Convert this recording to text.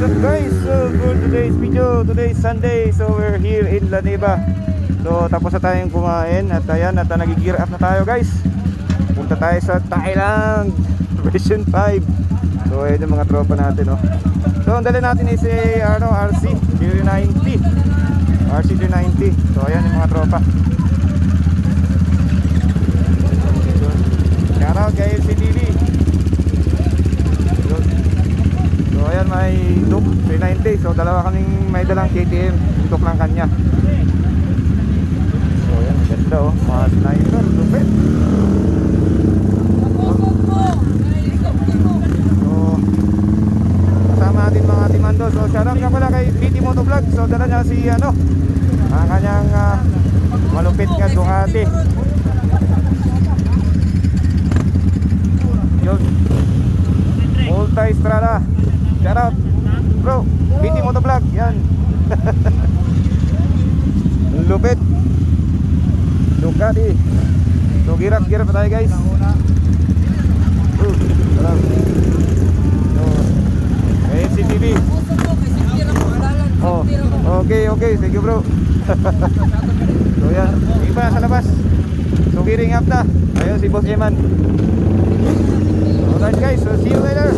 What's up guys? So for today's video, today's Sunday. So we're here in La Neva. So tapos na tayong kumain. At ayan, at nag-gear up na tayo guys. Punta tayo sa Thailand version 5. So ayan yung mga tropa natin, no? So ang dala natin is RC 390. RC 390. So ayan yung mga tropa. Shout out kay LCTV. So ayan, may Duke 390. So dalawa kaming may dalang KTM. Duke lang kanya. So ayan, maganda oh. Mga sniper, lupit. So kasama natin mga timando. So shoutout nga pala kay PT Motovlog. So dala niya si ang kanyang malupit nga Ducati. Yun, Multi-Strada. Shout out bro, PT Motovlog. Yan. Lupit Ducati. So girap pa tayo guys. Salam. So CCTV. Oh, okay, thank you bro. So yan, iba sa labas. So gearing up na. Ayun si Boss Eman. Alright guys, so see you later.